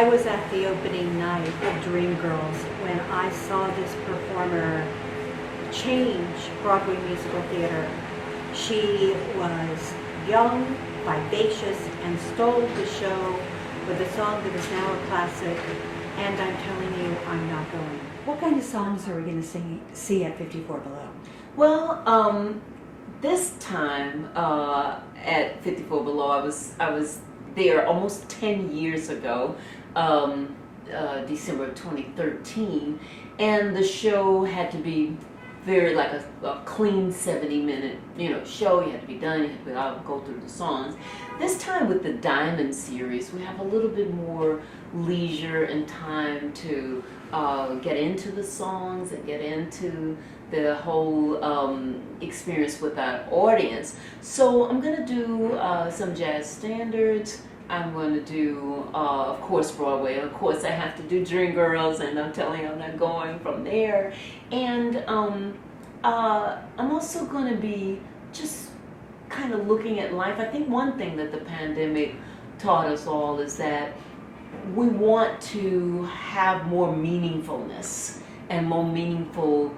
I was at the opening night of Dreamgirls when I saw this performer change Broadway musical theater. She was young, vivacious, and stole the show with a song that is now a classic, and I'm telling you, I'm not going. What kind of songs are we going to see at 54 Below? Well, this time at 54 Below, I was there almost 10 years ago, December of 2013, and the show had to be very like a clean 70-minute show. You had to be done. You had to go through the songs. This time with the Diamond series, we have a little bit more leisure and time to get into the songs and get into the whole experience with our audience. So I'm going to do some jazz standards. I'm going to do, of course, Broadway. Of course, I have to do Dreamgirls, and I'm telling you, I'm not going from there. And I'm also going to be just kind of looking at life. I think one thing that the pandemic taught us all is that we want to have more meaningfulness and more meaningful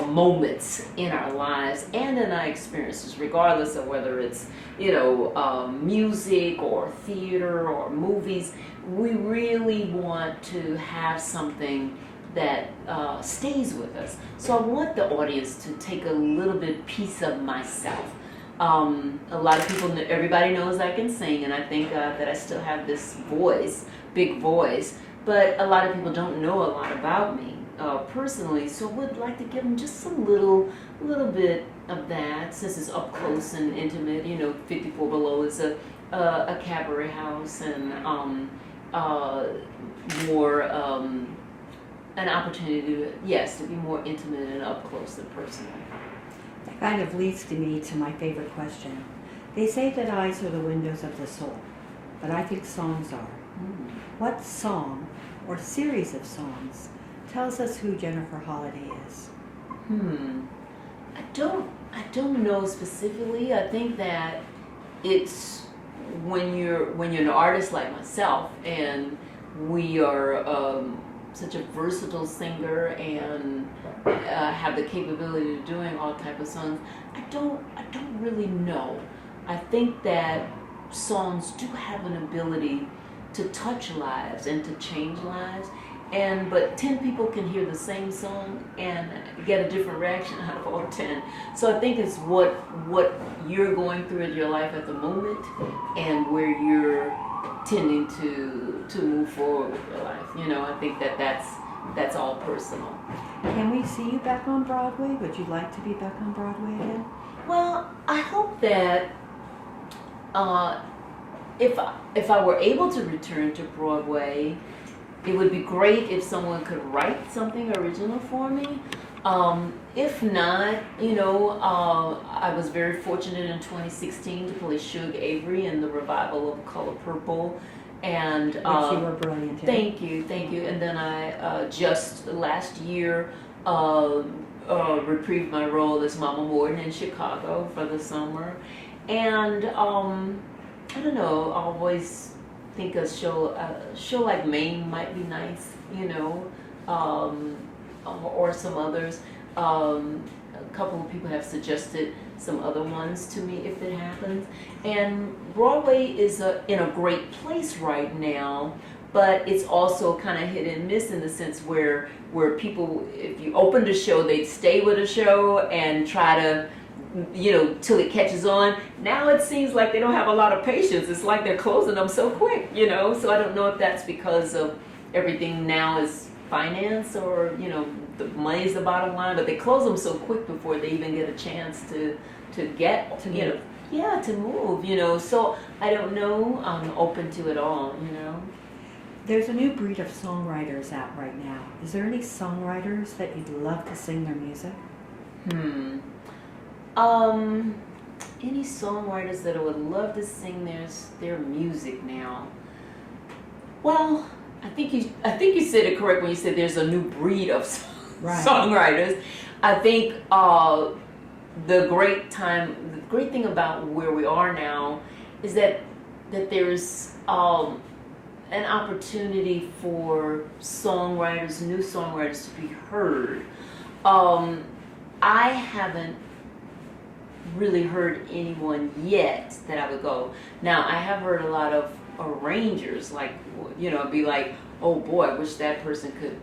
moments in our lives and in our experiences, regardless of whether it's music or theater or movies. We really want to have something that stays with us. So I want the audience to take a little bit piece of myself. A lot of people, everybody knows I can sing, and I think that I still have this voice, big voice, but a lot of people don't know a lot about me personally, so I would like to give them just a little bit of that, since it's up close and intimate. 54 Below is a cabaret house, and more an opportunity to be more intimate and up close and personal. That kind of leads to my favorite question. They say that eyes are the windows of the soul, but I think songs are. What song or series of songs tells us who Jennifer Holliday is? I don't know specifically. I think that it's when you're an artist like myself, and we are such a versatile singer and have the capability of doing all type of songs. I don't really know. I think that songs do have an ability to touch lives and to change lives. But 10 people can hear the same song and get a different reaction out of all 10. So I think it's what you're going through in your life at the moment, and where you're tending to move forward with your life. I think that's all personal. Can we see you back on Broadway? Would you like to be back on Broadway again? Well, I hope that if I were able to return to Broadway, it would be great if someone could write something original for me. If not, I was very fortunate in 2016 to play Suge Avery in the revival of Color Purple. And which you were brilliant in. Thank you. And then I just last year reprieved my role as Mama Morton in Chicago for the summer. And I don't know, I always think a show like Maine might be nice, or some others. A couple of people have suggested some other ones to me if it happens. And Broadway is in a great place right now, but it's also kind of hit and miss in the sense where people, if you opened a show, they'd stay with a show and try to, till it catches on. Now it seems like they don't have a lot of patience. It's like they're closing them so quick, so I don't know if that's because of everything now is finance, or the money's the bottom line, but they close them so quick before they even get a chance to get to move, so I don't know. I'm open to it all. There's a new breed of songwriters out right now. Is there any songwriters that you'd love to sing their music? Any songwriters that I would love to sing their music now? Well, I think you said it correct when you said there's a new breed of songwriters. I think the great thing about where we are now is that there's an opportunity for songwriters, new songwriters, to be heard. I haven't really heard anyone yet that I would go. Now, I have heard a lot of arrangers, like, be like, oh boy, I wish that person could,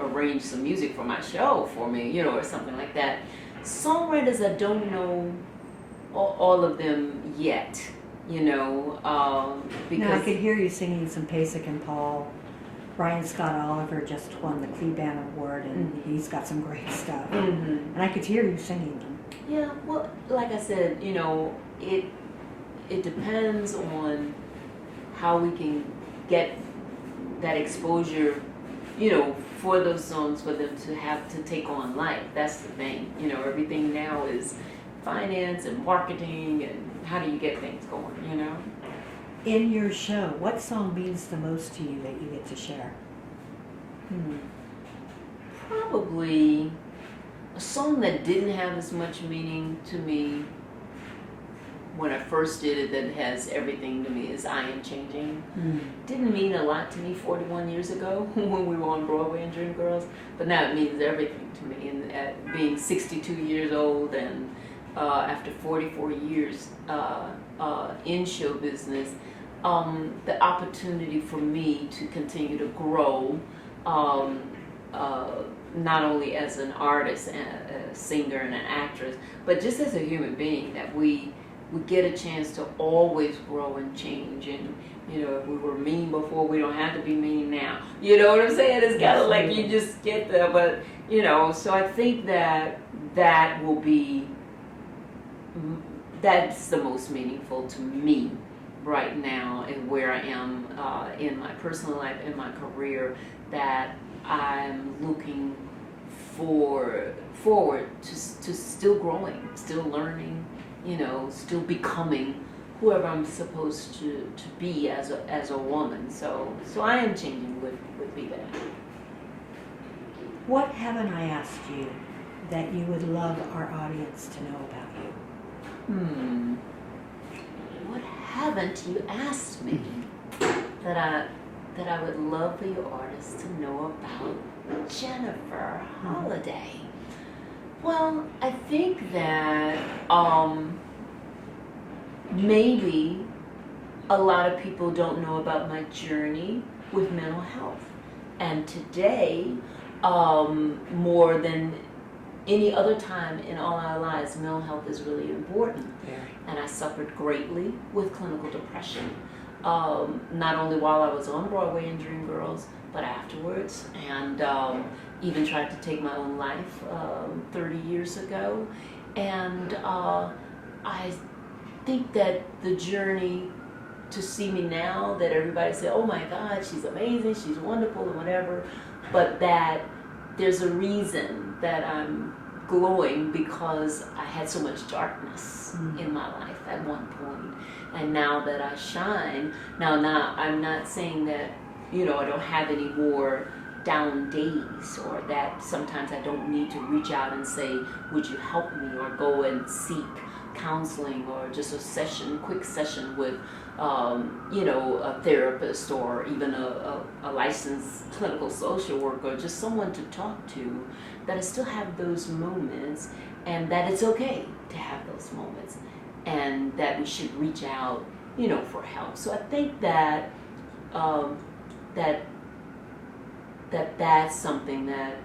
arrange some music for my show for me, or something like that. Songwriters, I don't know all of them yet, because now I could hear you singing some Pasek and Paul. Brian Scott Oliver just won the Kleban Award, and he's got some great stuff. And I could hear you singing them. Yeah, well, like I said, it depends on how we can get that exposure, for those songs, for them to have to take on life. That's the thing. Everything now is finance and marketing, and how do you get things going, In your show, what song means the most to you that you get to share? Probably a song that didn't have as much meaning to me when I first did it that has everything to me is I Am Changing. Didn't mean a lot to me 41 years ago when we were on Broadway and Dreamgirls, but now it means everything to me. And at being 62 years old and after 44 years in show business, the opportunity for me to continue to grow, not only as an artist and a singer and an actress, but just as a human being, that we get a chance to always grow and change. And if we were mean before, we don't have to be mean now. You know what I'm saying? It's kind of like you just get there, but so I think that will be, that's the most meaningful to me right now, and where I am in my personal life, in my career, that I'm looking forward to still growing, still learning, still becoming whoever I'm supposed to be as a woman. So I Am Changing would be that. What haven't I asked you that you would love our audience to know about you? What haven't you asked me that I would love for your artists to know about Jennifer Holliday? Well, I think that maybe a lot of people don't know about my journey with mental health. And today, more than any other time in all our lives, mental health is really important. Yeah. And I suffered greatly with clinical depression, not only while I was on Broadway in Dreamgirls, but afterwards, and even tried to take my own life 30 years ago. And I think that the journey to see me now, that everybody said, oh my God, she's amazing, she's wonderful, and whatever, but that there's a reason that I'm glowing, because I had so much darkness in my life at one point. And now that I shine, now I'm not saying that, I don't have any more down days, or that sometimes I don't need to reach out and say, would you help me, or go and seek counseling, or just a quick session with a therapist, or even a licensed clinical social worker, just someone to talk to, that I still have those moments, and that it's okay to have those moments, and that we should reach out, for help. So I think that that's something that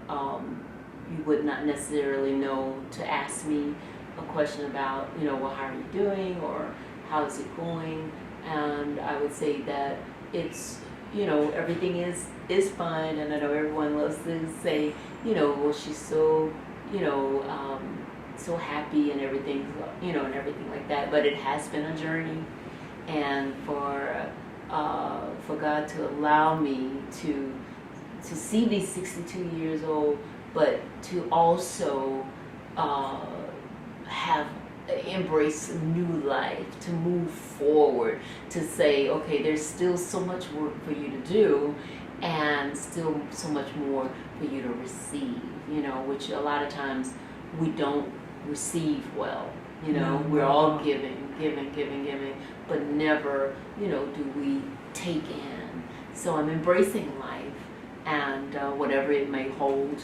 you would not necessarily know to ask me a question about, well, how are you doing, or how is it going? And I would say that it's, everything is fine, and I know everyone loves to say, well, she's so, so happy and everything, and everything like that. But it has been a journey, and for God to allow me to see these 62 years old, but to also have embrace new life, to move forward, to say, okay, there's still so much work for you to do, and still so much more for you to receive, which a lot of times we don't receive well. We're all giving, but never, do we take in. So I'm embracing life and whatever it may hold,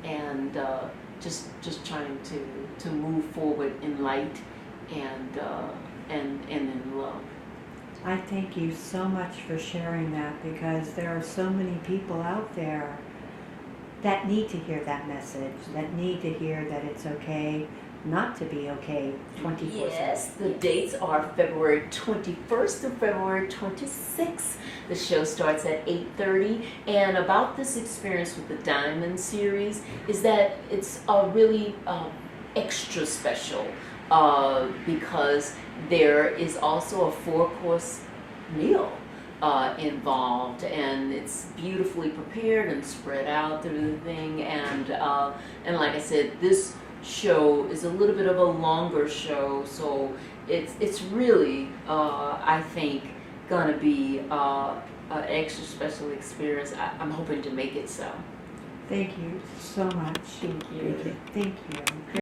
and just trying to move forward in light and in love. I thank you so much for sharing that, because there are so many people out there that need to hear that message, that need to hear that it's okay not to be okay 24/7. Yes, the dates are February 21st to February 26th. The show starts at 8:30, and about this experience with the Diamond series is that it's really extra special because there is also a 4-course meal involved, and it's beautifully prepared and spread out through the thing, and like I said, this show is a little bit of a longer show, so it's really I think gonna be an extra special experience. I'm hoping to make it so. Thank you so much. Thank you. Thank you.